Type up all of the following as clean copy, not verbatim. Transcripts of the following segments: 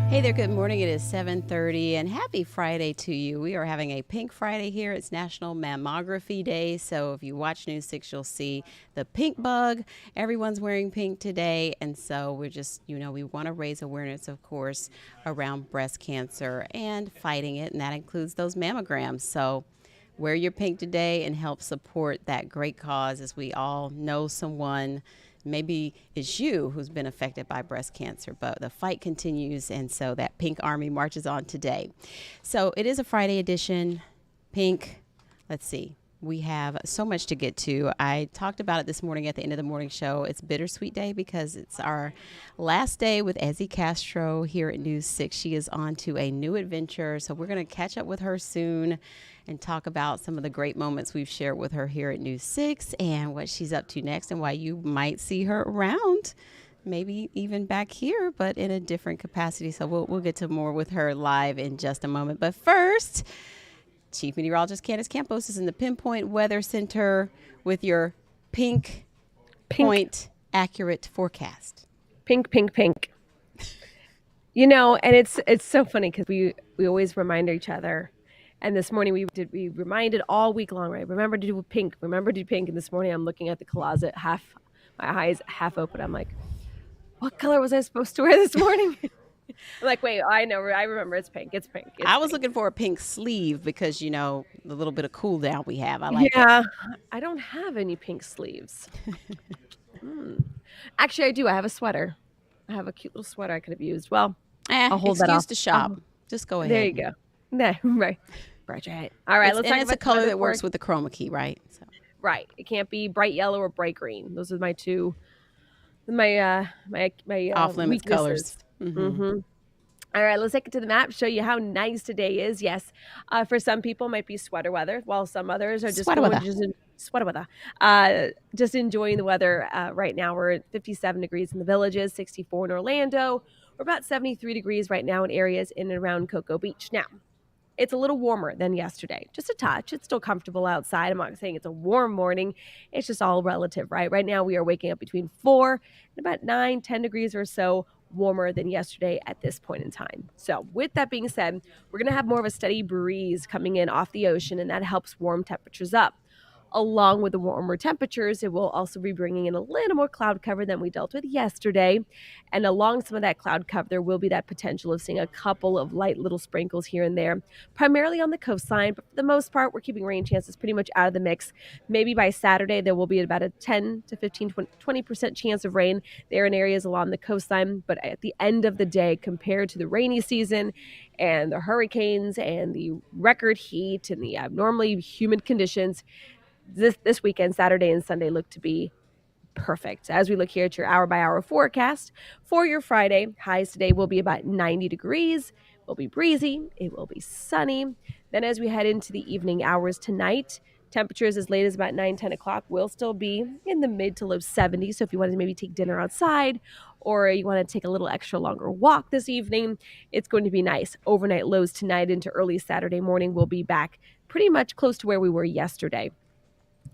Hey there, good morning. It is 7:30 and happy Friday to you. We are having a Pink Friday here. It's National Mammography Day. So if you watch News 6, you'll see the pink bug. Everyone's wearing pink today. And so we're just, we want to raise awareness, of course, around breast cancer and fighting it. And that includes those mammograms. So wear your pink today and help support that great cause, as we all know someone, maybe it's you, who's been affected by breast cancer, but the fight continues, and so that pink army marches on today. So it is a Friday edition. Pink, let's see. We have so much to get to. I talked about it this morning at the end of the morning show. It's Bittersweet Day because it's our last day with Ezzy Castro here at News 6. She is on to a new adventure, so we're going to catch up with her soon and talk about some of the great moments we've shared with her here at News 6 and what she's up to next and why you might see her around, maybe even back here, but in a different capacity. So we'll get to more with her live in just a moment. But first, Chief Meteorologist Candace Campos is in the Pinpoint Weather Center with your pink point accurate forecast. Pink. And it's so funny because we always remind each other. And this morning we reminded all week long, right? Remember to do pink. And this morning I'm looking at the closet, my eyes half open. I'm like, what color was I supposed to wear this morning? I'm like, wait, I remember it's pink. It's pink. I was looking for a pink sleeve because, the little bit of cool down we have. I like it. I don't have any pink sleeves. Actually, I do. I have a sweater. I have a cute little sweater I could have used. Well, I'll hold that off. To shop. Just go ahead. There you go. No, right. Bridgett. All right, let's talk about a color that works with the chroma key, right? So. Right. It can't be bright yellow or bright green. Those are my two, my off limits colors. Mm-hmm. All right, let's take it to the map, show you how nice today is. Yes, for some people it might be sweater weather, while some others are just sweater weather. Just enjoying the weather right now. We're at 57 degrees in the Villages, 64 in Orlando. We're about 73 degrees right now in areas in and around Cocoa Beach. Now, it's a little warmer than yesterday, just a touch. It's still comfortable outside. I'm not saying it's a warm morning. It's just all relative, right? Right now we are waking up between 4 and about 9-10 degrees or so warmer than yesterday at this point in time. So with that being said, we're going to have more of a steady breeze coming in off the ocean, and that helps warm temperatures up. Along with the warmer temperatures, it will also be bringing in a little more cloud cover than we dealt with yesterday. And along some of that cloud cover, there will be that potential of seeing a couple of light little sprinkles here and there, primarily on the coastline. But for the most part, we're keeping rain chances pretty much out of the mix. Maybe by Saturday, there will be about a 10 to 15, 20% chance of rain there in areas along the coastline. But at the end of the day, compared to the rainy season and the hurricanes and the record heat and the abnormally humid conditions, this weekend, Saturday and Sunday, look to be perfect. As we look here at your hour-by-hour forecast for your Friday, highs today will be about 90 degrees. It will be breezy. It will be sunny. Then as we head into the evening hours tonight, temperatures as late as about 9-10 o'clock will still be in the mid to low 70s. So if you wanted to maybe take dinner outside or you want to take a little extra longer walk this evening, it's going to be nice. Overnight lows tonight into early Saturday morning will be back pretty much close to where we were yesterday.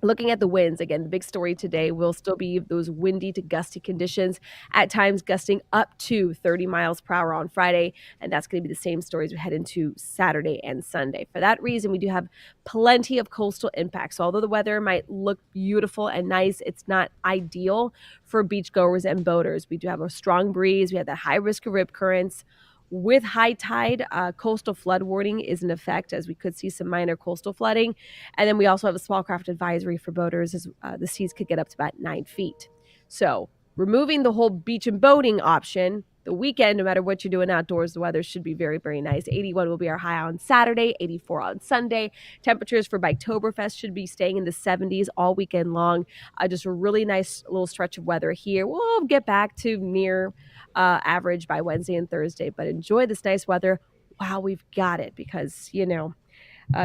Looking at the winds, again, the big story today will still be those windy to gusty conditions, at times gusting up to 30 miles per hour on Friday, and that's going to be the same story as we head into Saturday and Sunday. For that reason, we do have plenty of coastal impacts. So although the weather might look beautiful and nice, it's not ideal for beachgoers and boaters. We do have a strong breeze. We have that high risk of rip currents. With high tide, coastal flood warning is in effect, as we could see some minor coastal flooding. And then we also have a small craft advisory for boaters, as the seas could get up to about 9 feet. So removing the whole beach and boating option, the weekend, no matter what you're doing outdoors, the weather should be very, very nice. 81 will be our high on Saturday, 84 on Sunday. Temperatures for Biketoberfest should be staying in the 70s all weekend long. Just a really nice little stretch of weather here. We'll get back to near average by Wednesday and Thursday, but enjoy this nice weather while we've got it, because,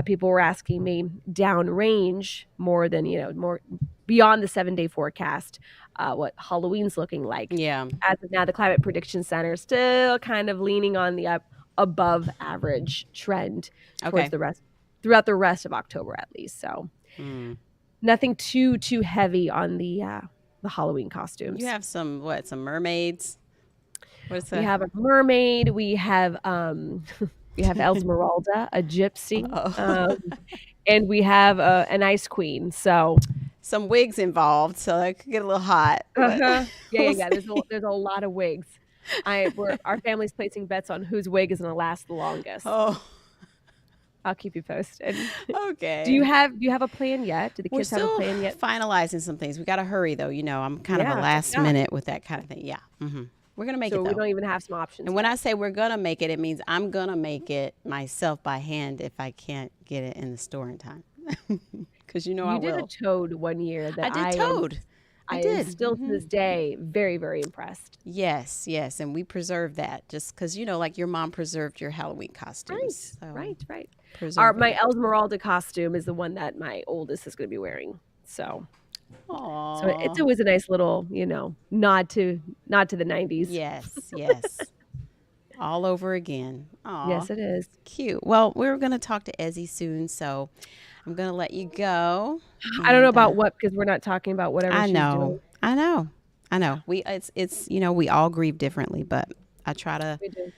people were asking me downrange more than, more beyond the 7-day forecast, what Halloween's looking like. Yeah. As of now, the Climate Prediction Center is still kind of leaning on the above average trend towards throughout the rest of October, at least. So nothing too heavy on the Halloween costumes. You have some mermaids? What's We that? have a mermaid. We have we have Esmeralda, a gypsy, Oh. and we have an ice queen. So Some wigs involved, so that could get a little hot, but yeah, yeah, we'll yeah. see. There's a lot of wigs. Our family's placing bets on whose wig is gonna last the longest. Oh, I'll keep you posted. okay. Do you have a plan yet? Do the We're kids have a still plan yet? finalizing some things. We got to hurry though. I'm kind of a Yeah, last yeah. minute with that kind of thing. Yeah. We're going to make it So we though. don't even have some options And when yet. I say we're going to make it, it means I'm going to make it myself by hand if I can't get it in the store in time. Because I You did a will. toad one year I that did Toad. I I am did. still to this day very, very impressed. Yes, yes. And we preserve that just because, like your mom preserved your Halloween Right, costumes. So right. preserving My it. Esmeralda costume is the one that my oldest is going to be wearing. So it's Aww. always a nice little, nod to the 90s. Yes, yes. All over again. Aw, Yes, it is. cute. Well, we're going to talk to Ezzy soon, so I'm going to let you go. I don't know And about what because we're not talking about whatever I she's doing. know, I know, I know. It's we all grieve differently, but I try to We do.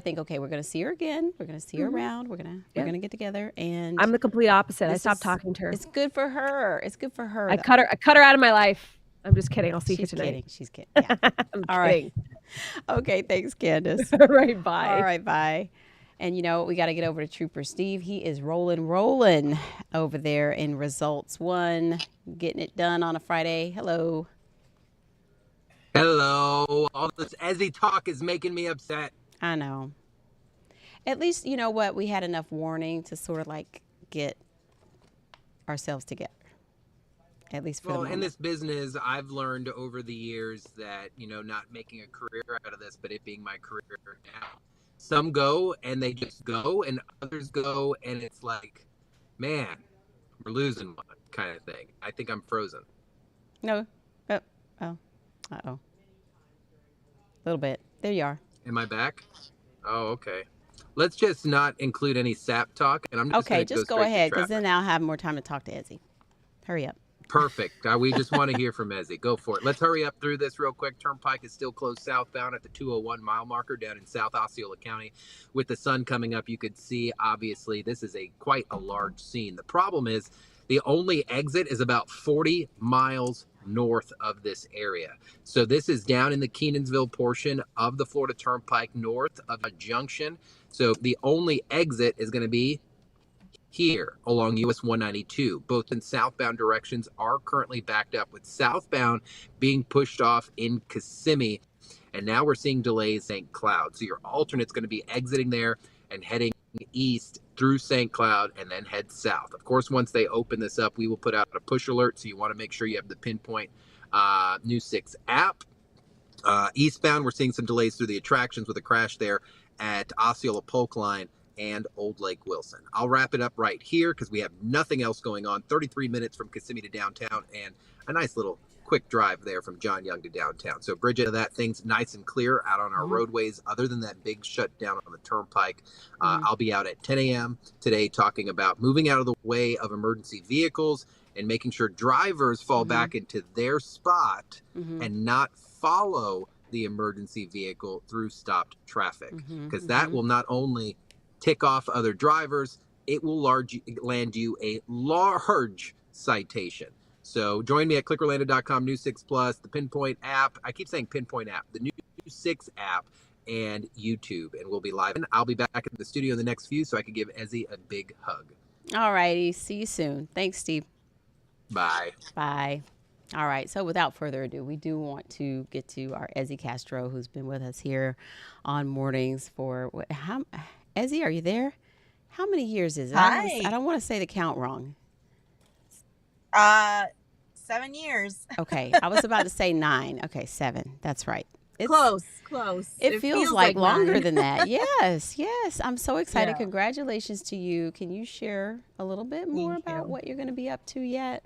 think. Okay, we're going to see her again. We're going to see her around. We're Yeah. gonna get together, and I'm the complete opposite. I this stopped is- talking to her. It's good for her. It's good for her. I though. cut her out of my life. I'm just kidding. I'll see her She's tonight. kidding. She's kidding. Yeah. I'm All kidding. right. Okay. Thanks, Candace. All right, bye. All right, bye. And we got to get over to Trooper Steve. He is rolling over there in Results 1, getting it done on a Friday. Hello. Hello. All this Ezzy talk is making me upset. I know. At least, you know what? We had enough warning to sort of get ourselves together. At least for the moment. In this business, I've learned over the years that, not making a career out of this, but it being my career now. Some go and they just go, and others go and it's like, man, we're losing one kind of thing. I think I'm frozen. No. Oh. Uh-oh. A little bit. There you are. Am I back? Oh, okay. Let's just not include any sap talk, and I'm just go ahead, because then I'll have more time to talk to Ezzy. Hurry up. Perfect. We just want to hear from Ezzy. Go for it. Let's hurry up through this real quick. Turnpike is still closed southbound at the 201 mile marker down in South Osceola County. With the sun coming up, you could see, obviously, this is quite a large scene. The problem is the only exit is about 40 miles north of this area. So this is down in the Kenansville portion of the Florida Turnpike north of a junction. So the only exit is going to be here along US 192. Both in southbound directions are currently backed up, with southbound being pushed off in Kissimmee. And now we're seeing delays St. Cloud. So your alternate's going to be exiting there and heading east through St. Cloud and then head south. Of course, once they open this up, we will put out a push alert. So you want to make sure you have the Pinpoint News 6 app. Eastbound, we're seeing some delays through the attractions with a crash there at Osceola Polk Line and Old Lake Wilson. I'll wrap it up right here because we have nothing else going on. 33 minutes from Kissimmee to downtown and a nice little quick drive there from John Young to downtown. So Bridgett, that thing's nice and clear out on our roadways other than that big shutdown on the turnpike. I'll be out at 10 a.m. today talking about moving out of the way of emergency vehicles and making sure drivers fall back into their spot and not follow the emergency vehicle through stopped traffic, because that will not only tick off other drivers, it will land you a large citation. So join me at clickorlando.com, News 6 Plus, the Pinpoint app. I keep saying Pinpoint app, the News 6 app, and YouTube, and we'll be live. And I'll be back in the studio in the next few so I can give Ezzy a big hug. All righty. See you soon. Thanks, Steve. Bye. Bye. All right. So without further ado, we do want to get to our Ezzy Castro, who's been with us here on mornings for Ezzy, are you there? How many years is it? Hi. I don't want to say the count wrong. 7 years. Okay. I was about to say 9. Okay, 7. That's right. Close. It feels like longer 9. than that. Yes. I'm so excited. Yeah. Congratulations to you. Can you share a little bit more Thank about you. what you're going to be up to yet?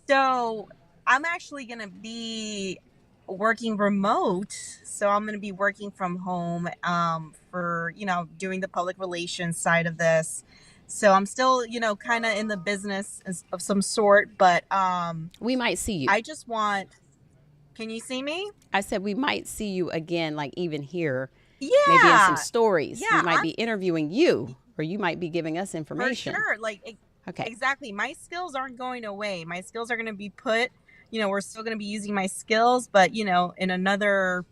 So I'm actually going to be working remote. So I'm going to be working from home for, doing the public relations side of this. So I'm still, kind of in the business of some sort, but We might see you. I just want, Can you see me? I said we might see you again, like even here, maybe in some Yeah. stories. We Yeah, might be interviewing you, or you might be giving us for information. sure. Like Okay. exactly. My skills aren't going away. My skills are going to be put, we're still going to be using my skills, but in another,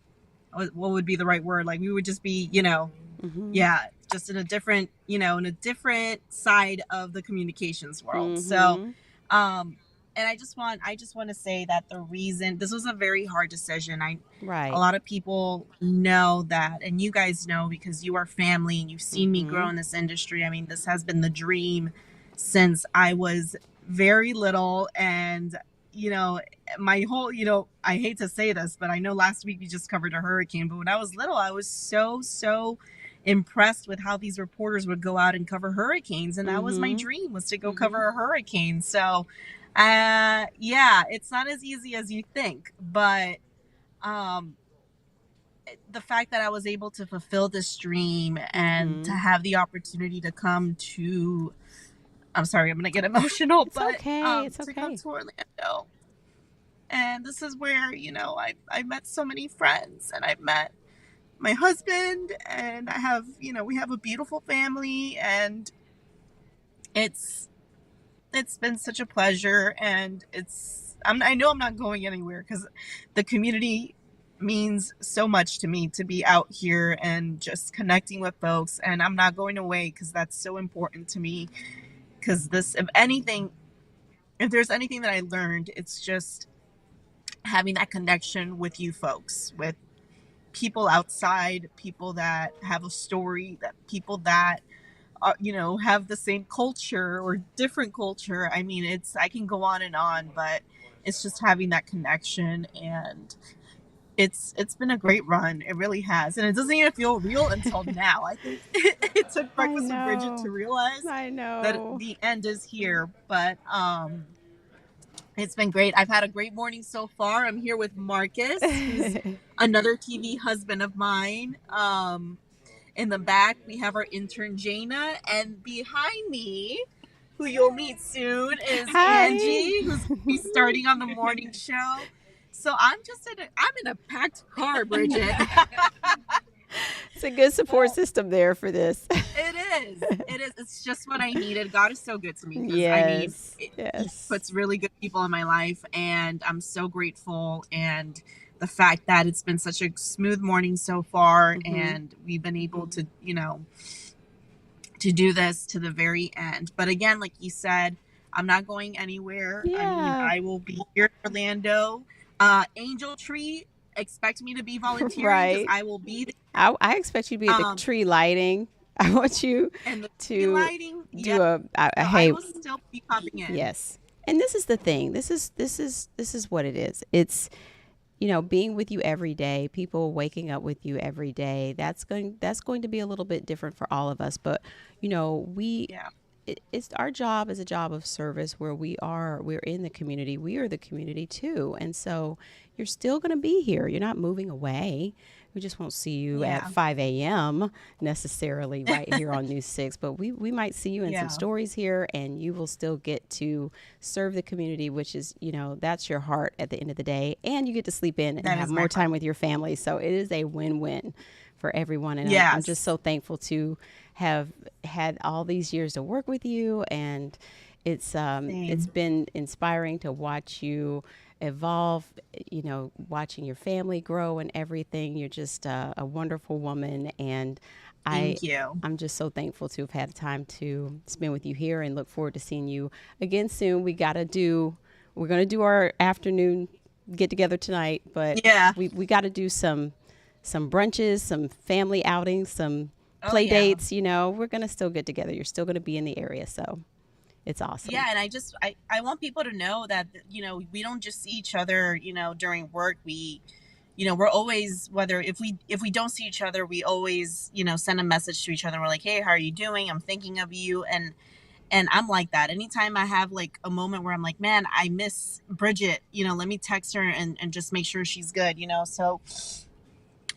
what would be the right word? Like we would just be, yeah, just in a different, in a different side of the communications world. So, and I just want to say that the reason this was a very hard decision. Right. A lot of people know that, and you guys know because you are family and you've seen me grow in this industry. I mean, this has been the dream since I was very little, and my whole, I hate to say this, but I know last week we just covered a hurricane, but when I was little, I was so impressed with how these reporters would go out and cover hurricanes, and that was my dream, was to go cover a hurricane. So yeah, it's not as easy as you think, but the fact that I was able to fulfill this dream and to have the opportunity to come to, I'm sorry, I'm gonna get emotional, It's but okay. It's to okay. come to Orlando, and this is where I met so many friends, and I've met my husband, and I have we have a beautiful family, and it's been such a pleasure, and I know I'm not going anywhere because the community means so much to me, to be out here and just connecting with folks, and I'm not going away because that's so important to me. Because if there's anything that I learned, it's just having that connection with you folks, with people outside, people that have a story, that people that have the same culture or different culture. I mean, I can go on and on, but it's just having that connection, and it's been a great run. It really has, and it doesn't even feel real until now. I think it took Breakfast with Bridget to realize that the end is here. But it's been great. I've had a great morning so far. I'm here with Marcus, who's another TV husband of mine. In the back, we have our intern, Jana. And behind me, who you'll meet soon, is Angie, who's going to be starting on the morning show. So I'm in a packed car, Bridget. It's a good support system there for this. It is. It's just what I needed. God is so good to me. Yes. He puts really good people in my life, and I'm so grateful. And the fact that it's been such a smooth morning so far, and we've been able to, to do this to the very end. But again, like you said, I'm not going anywhere. Yeah. I mean, I will be here in Orlando. Angel Tree, expect me to be volunteering because I will be there. I expect you to be at the tree lighting. I want you to lighting, do a I will still be popping in. Yes. And this is the thing. This is what it is. It's being with you every day, people waking up with you every day. That's going to be a little bit different for all of us, but it's our job is a job of service where we're in the community. We are the community too. And so you're still going to be here. You're not moving away. We just won't see you at 5 a.m. necessarily right here on News 6, but we might see you in some stories here, and you will still get to serve the community, which is, that's your heart at the end of the day. And you get to sleep in and have more time with your family. So it is a win-win for everyone. And I'm just so thankful to have had all these years to work with you. And it's been inspiring to watch you evolve, watching your family grow and everything. You're just a wonderful woman, and Thank you. I'm just so thankful to have had the time to spend with you here, and look forward to seeing you again soon. We're going to do our afternoon get together tonight, but we got to do some brunches, some family outings, some play dates. We're going to still get together. You're still going to be in the area, so it's awesome. Yeah, and I want people to know that we don't just see each other during work. We're always, if we don't see each other, we always send a message to each other. We're like, hey, how are you doing? I'm thinking of you. And I'm like that. Anytime I have like a moment where I'm like, man, I miss Bridget, let me text her and just make sure she's good, So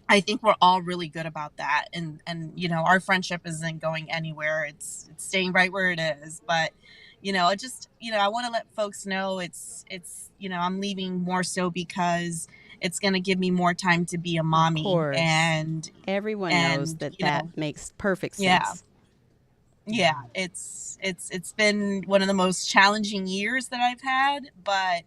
I think we're all really good about that. And our friendship isn't going anywhere. It's staying right where it is. But, I want to let folks know it's I'm leaving more so because it's going to give me more time to be a Of mommy. course. Everyone knows And, that you know, that makes perfect yeah, sense. yeah, it's been one of the most challenging years that I've had, but,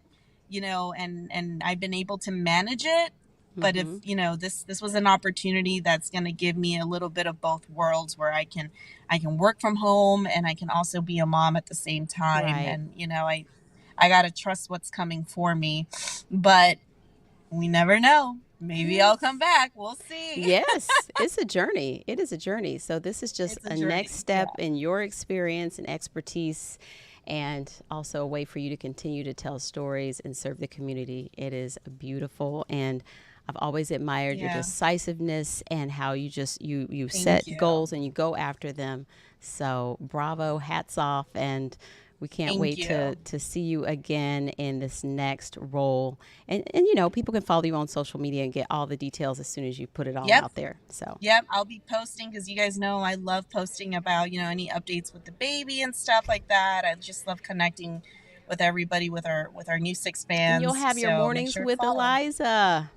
you know, and I've been able to manage it. But if, Mm-hmm. you know, this was an opportunity that's going to give me a little bit of both worlds, where I can work from home and I can also be a mom at the same time. Right. And, you know, I got to trust what's coming for me. But we never know. Maybe I'll come back. We'll see. Yes, it's a journey. It is a journey. So this is just It's a a next journey. Yeah. step in your experience and expertise, and also a way for you to continue to tell stories and serve the community. It is beautiful, and I've always admired your Yeah. decisiveness and how you just you Thank set you. goals and you go after them. So bravo, hats off, and we can't Thank wait you. to see you again in this next role. And you know, people can follow you on social media and get all the details as soon as you put it all Yep. out there. So Yep, I'll be posting, because you guys know I love posting about, you know, any updates with the baby and stuff like that. I just love connecting with everybody, with our new six and you'll fans. have your So make mornings sure to with follow. Eliza.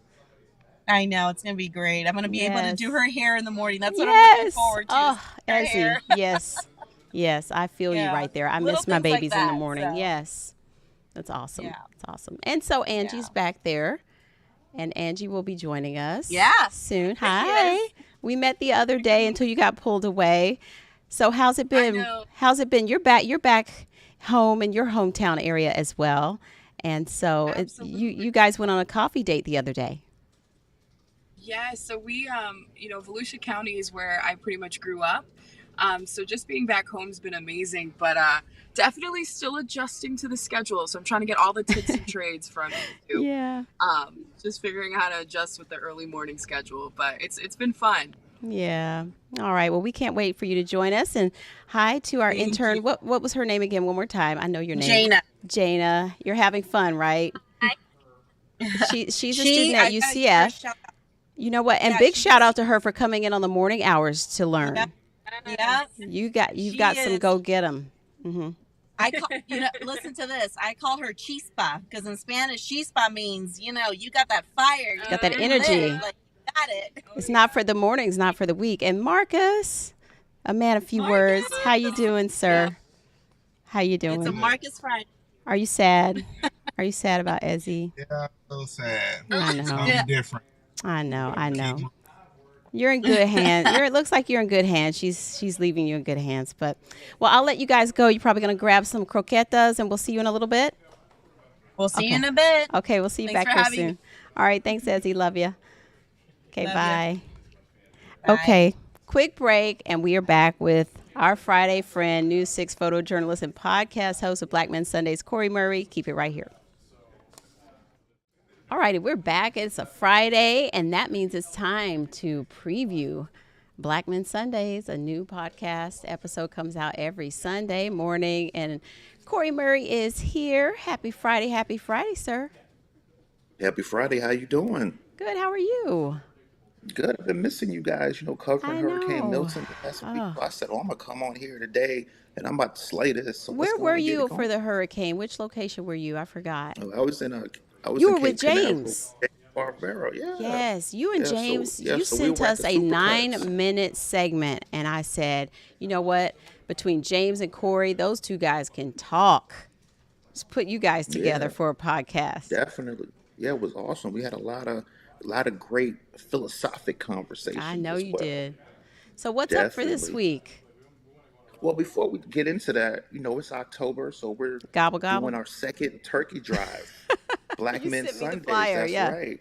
I know it's gonna be great. I'm gonna be able to do Yes. her hair in the morning. That's what I'm looking Yes. forward to. Is Oh, her Ezzy. hair. Yes. Yes, I feel you Yeah, right there. I little miss my things like babies in the that. morning. So Yes. That's awesome. yeah, That's awesome. And so yeah, Angie's back there, and Angie will be joining us yeah. soon. There she Hi. is. We met the other day until you got pulled away. So how's it I been? know. How's it been? You're back home in your hometown area as well. And so you Absolutely. guys went on a coffee date the other day. Yeah, so we, Volusia County is where I pretty much grew up. So just being back home's been amazing, but definitely still adjusting to the schedule. So I'm trying to get all the tips and trades from you. Yeah. Just figuring how to adjust with the early morning schedule, but it's been fun. Yeah. All right. Well, we can't wait for you to join us. And hi to our Thank intern. you. What was her name again? One more time. I know your name. Jaina. Jana. You're having fun, right? She's a student at I gotta give her a UCF. shout out. You know what? And Yeah, big she shout is. out to her for coming in on the morning hours to Yeah, learn. yeah. You've She got some is. go get 'em. Mm-hmm. I call, you know, listen to this. I call her chispa, because in Spanish, chispa means, you know, you got that fire, Got that you're energy. lit, like you got it. It's not for the mornings, not for the week. And Marcus, a man of few words. How you doing, sir? How you It's a doing? Marcus Friday. Are you sad? Are you sad about Ezzy? Yeah, I'm so sad. I It's know. gonna Yeah. be different. I know. I Keep know. moving. You're in good hands. It looks like you're in good hands. She's leaving you in good hands. But well, I'll let you guys go. You're probably gonna grab some croquetas, and we'll see you in a little bit. We'll see you Okay. in a bit. Okay, we'll see you Thanks back for here having soon. me. All right, thanks, Ezzy. Love you. Okay, Love ya. bye. Bye. Okay, quick break, and we are back with our Friday friend, News 6 photojournalist and podcast host of Black Men Sundays, Corey Murray. Keep it right here. All righty, we're back. It's a Friday, and that means it's time to preview Black Men Sundays. A new podcast episode comes out every Sunday morning, and Corey Murray is here. Happy Friday, sir. Happy Friday. How you doing? Good. How are you? Good. I've been missing you guys, covering I Hurricane know. Milton last week. Oh. So I said, oh, I'm going to come on here today and I'm about to slay this. So let's Where go were on and get you it for going. the hurricane? Which location were you? I forgot. I was in You in were with Cape Canaveral, James. Barbaro. Yeah. Yes, you and Yeah. So James, yeah. you So we sent were at us the a Superplex. 9-minute segment, and I said, you know what? Between James and Corey, those two guys can talk. Let's put you guys together Yeah. for a podcast. Definitely. Yeah. It was awesome. We had a lot of great philosophic I conversations know as you well. did. So what's up for this Definitely. week? Well, before we get into that, it's October, so we're Gobble doing gobble. our second turkey drive. Black You Men sent me the Sundays. flyer. That's Yeah. right.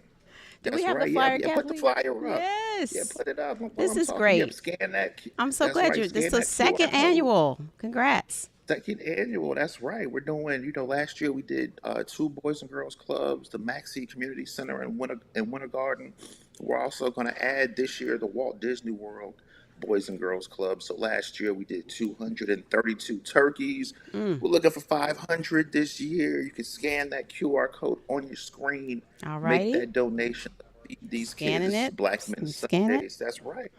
Do we That's have the right. Yeah, flyer, yeah. Put the Kathleen? flyer up. Yeah, Yes. put it up. While This I'm is talking, yeah, great. scan that. I'm so That's glad right. this is Scan the that second QR code. annual. Congrats. Second annual. That's right. We're doing. Last year we did 2 Boys and Girls Clubs, the Maxie Community Center in Winter Garden. We're also going to add this year the Walt Disney World Boys and Girls Club. So last year we did 232 turkeys. Mm. We're looking for 500 this year. You can scan that QR code on your screen. All Make righty. that donation. Feed these Scanning kids. it. Black Men Scan it. Sundays. That's right.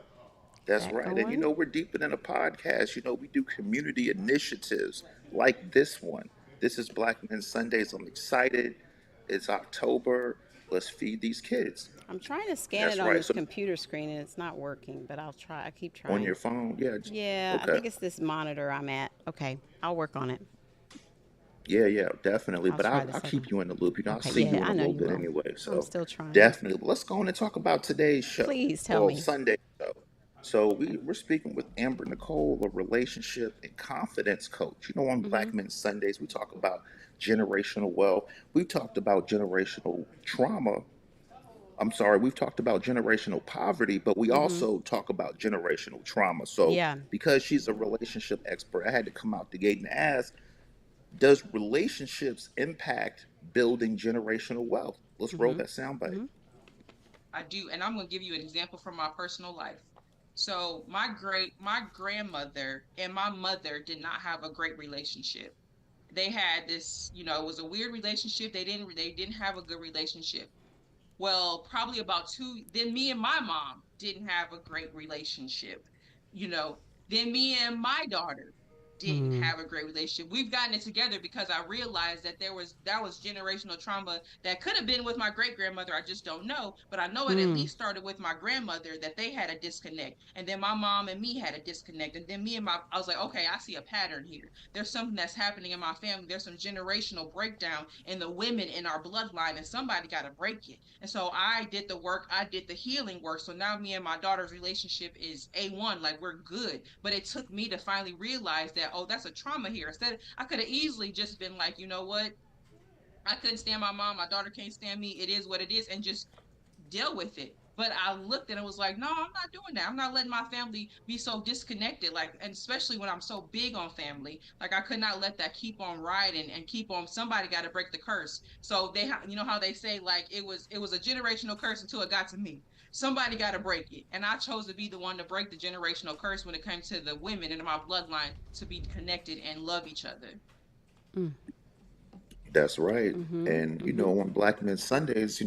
That's That right. And going. we're deeper than a podcast. We do community initiatives like this one. This is Black Men Sundays. I'm excited. It's October. Let's feed these kids. I'm trying to scan it That's on right. this So computer screen and it's not working, but I'll try. I keep on trying. your phone, yeah. Yeah, I Okay. think it's this monitor I'm at. Okay, I'll work on it. Yeah, yeah, definitely. I'll But try I'll this other keep one. you in the loop. I'll Okay, see yeah, you in I a know little you bit will. anyway. I'm So still trying. definitely. But let's go on and talk about today's show. Please tell Well, me. Sunday show. So we're speaking with Amber Nicole, a relationship and confidence coach. On Mm-hmm. Black Men Sundays, we talk about generational wealth. We talked about generational trauma. I'm sorry, we've talked about generational poverty, but we Mm-hmm. also talk about generational trauma. So Yeah. because she's a relationship expert, I had to come out the gate and ask, does relationships impact building generational wealth? Let's roll Mm-hmm. that soundbite. Mm-hmm. I do, and I'm going to give you an example from my personal life. So my grandmother and my mother did not have a great relationship. They had this, it was a weird relationship. They didn't have a good relationship. Well, probably about two, then me and my mom didn't have a great relationship. You know, then me and my daughter didn't Mm-hmm. have a great relationship. We've gotten it together because I realized that that was generational trauma that could have been with my great grandmother. I just don't know, but I know it at Mm-hmm. least started with my grandmother, that they had a disconnect, and then my mom and me had a disconnect, and then I was like, okay, I see a pattern here. There's something that's happening in my family. There's some generational breakdown in the women in our bloodline, and somebody got to break it. And so I did the work, I did the healing work. So now me and my daughter's relationship is A1, like we're good. But it took me to finally realize that, oh, that's a trauma here. Instead, I could have easily just been like, you know what? I couldn't stand my mom, my daughter can't stand me. It is what it is, and just deal with it. But I looked and it was like, no, I'm not doing that. I'm not letting my family be so disconnected. Like, and especially when I'm so big on family, like I could not let that keep on riding and keep on. Somebody got to break the curse. So you know how they say, like it was a generational curse until it got to me. Somebody got to break it, and I chose to be the one to break the generational curse when it came to the women in my bloodline to be connected and love each other. That's right. Mm-hmm. And Mm-hmm. on Black Men Sundays,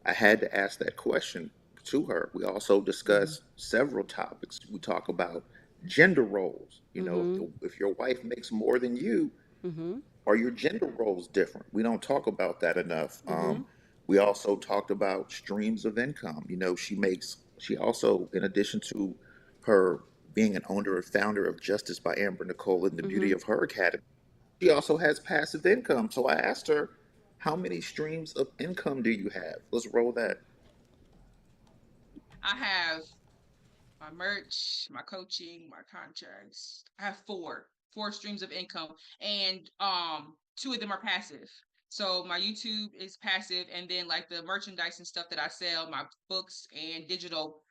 I had to ask that question to her. We also Mm-hmm. discuss several topics. We talk about gender roles. Mm-hmm. If your wife makes more than you, Mm-hmm. are your gender roles different? We don't talk about that enough. Mm-hmm. We also talked about streams of income. She also, in addition to her being an owner and founder of Justice by Amber Nicole and the Beauty Mm-hmm. of Her Academy, she also has passive income. So I asked her, how many streams of income do you have? Let's roll that. I have my merch, my coaching, my contracts. I have four streams of income, and two of them are passive. So my YouTube is passive, and then like the merchandise and stuff that I sell, my books and digital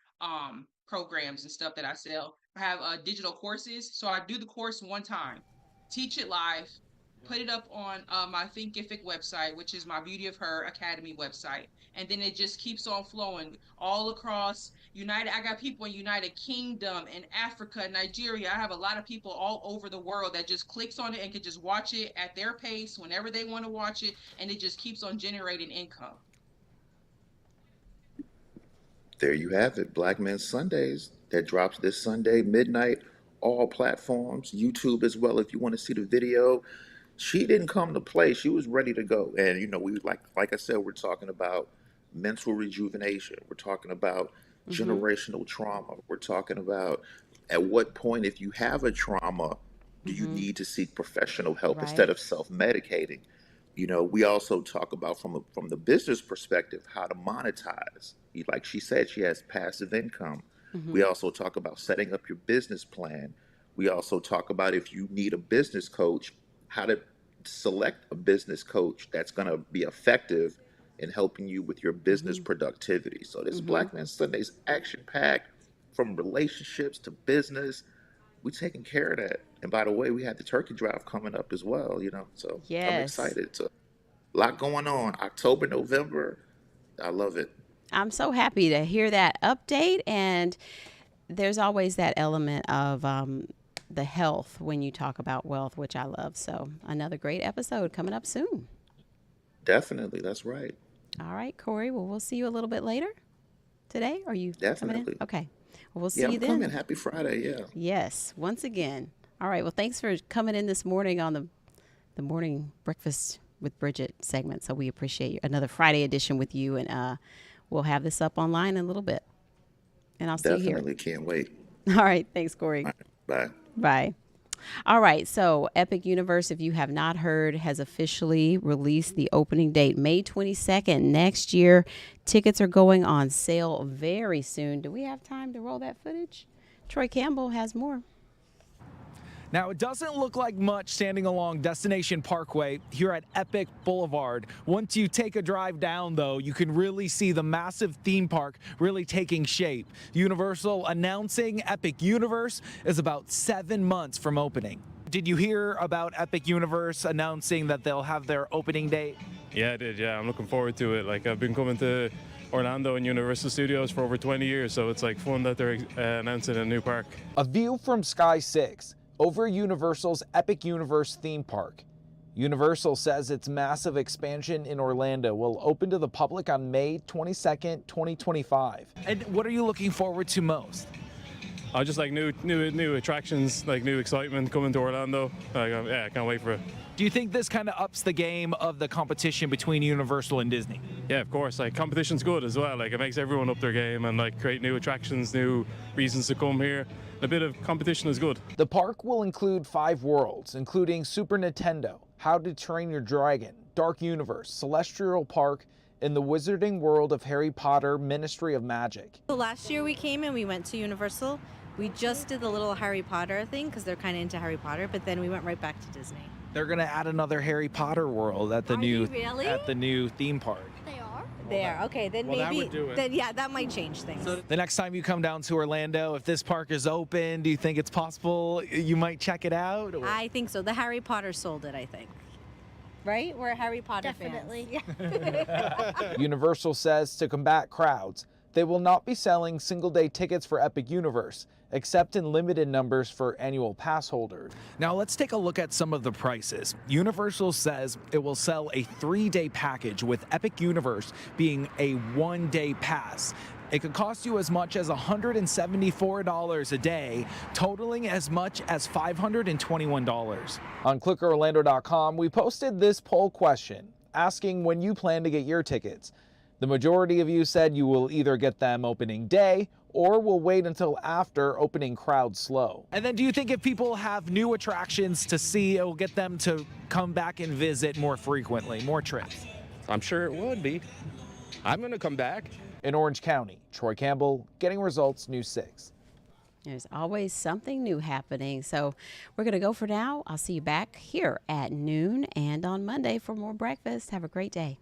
programs and stuff that I sell. I have digital courses, so I do the course one time, teach it live, put it up on my Thinkific website, which is my Beauty of Her Academy website, and then it just keeps on flowing all across United. I got people in United Kingdom, in Africa, Nigeria. I have a lot of people all over the world that just clicks on it and can just watch it at their pace whenever they want to watch it, and it just keeps on generating income. There you have it. Black Men Sundays that drops this Sunday midnight, all platforms, YouTube as well. If you want to see the video, she didn't come to play. She was ready to go. And we, like I said, we're talking about mental rejuvenation. We're talking about Mm-hmm. generational trauma. We're talking about at what point, if you have a trauma, do you Mm-hmm. need to seek professional help instead Right. of self-medicating? We also talk about from the business perspective how to monetize. Like she said, she has passive income. Mm-hmm. We also talk about setting up your business plan. We also talk about, if you need a business coach, how to select a business coach that's going to be effective in helping you with your business Mm-hmm. productivity. So this Mm-hmm. Black Man Sundays action packed, from relationships to business. We taking care of that. And by the way, we had the turkey drive coming up as well. So I'm Yes. excited. So a lot going on. October, November. I love it. I'm so happy to hear that update. And there's always that element of the health when you talk about wealth, which I love. So, another great episode coming up soon. Definitely. That's right. All right, Corey. Well, we'll see you a little bit later today. Are you coming in? Definitely. Okay. Well, we'll Yeah, see I'm you coming. then. Happy Friday. Yeah. Yes, once again. All right. Well, thanks for coming in this morning on the morning breakfast with Bridgett segment. So we appreciate another Friday edition with you, and we'll have this up online in a little bit. And I'll see you here. Definitely can't wait. All right. Thanks, Corey. All right, bye. Bye. All right, so Epic Universe, if you have not heard, has officially released the opening date, May 22nd next year. Tickets are going on sale very soon. Do we have time to roll that footage? Troy Campbell has more. Now, it doesn't look like much standing along Destination Parkway here at Epic Boulevard. Once you take a drive down, though, you can really see the massive theme park really taking shape. Universal announcing Epic Universe is about 7 months from opening. Did you hear about Epic Universe announcing that they'll have their opening date? Yeah, I did. Yeah, I'm looking forward to it. Like, I've been coming to Orlando and Universal Studios for over 20 years, so it's like fun that they're announcing a new park. A view from Sky 6 over Universal's Epic Universe theme park. Universal says its massive expansion in Orlando will open to the public on May 22nd, 2025. And what are you looking forward to most? I just like new attractions, like new excitement coming to Orlando. Yeah, I can't wait for it. Do you think this kind of ups the game of the competition between Universal and Disney? Yeah, of course. Like, competition's good as well. Like, it makes everyone up their game and like create new attractions, new reasons to come here. A bit of competition is good. The park will include 5 worlds, including Super Nintendo, How to Train Your Dragon, Dark Universe, Celestial Park, and the Wizarding World of Harry Potter Ministry of Magic. So last year we came and we went to Universal. We just did the little Harry Potter thing because they're kind of into Harry Potter, but then we went right back to Disney. They're going to add another Harry Potter world at the new theme park. They are. Okay, then that might change things. So the next time you come down to Orlando, if this park is open, do you think it's possible you might check it out? Or? I think so. The Harry Potter sold it, I think. Right? We're Harry Potter Definitely. fans. Universal says to combat crowds, they will not be selling single-day tickets for Epic Universe, except in limited numbers for annual pass holders. Now let's take a look at some of the prices. Universal says it will sell a 3-day package, with Epic Universe being a 1-day pass. It could cost you as much as $174 a day, totaling as much as $521. On ClickOrlando.com, we posted this poll question, asking when you plan to get your tickets. The majority of you said you will either get them opening day or will wait until after opening crowds slow. And then do you think if people have new attractions to see, it will get them to come back and visit more frequently, more trips? I'm sure it would be. I'm going to come back. In Orange County, Troy Campbell, Getting Results, News 6. There's always something new happening. So we're going to go for now. I'll see you back here at noon and on Monday for more breakfast. Have a great day.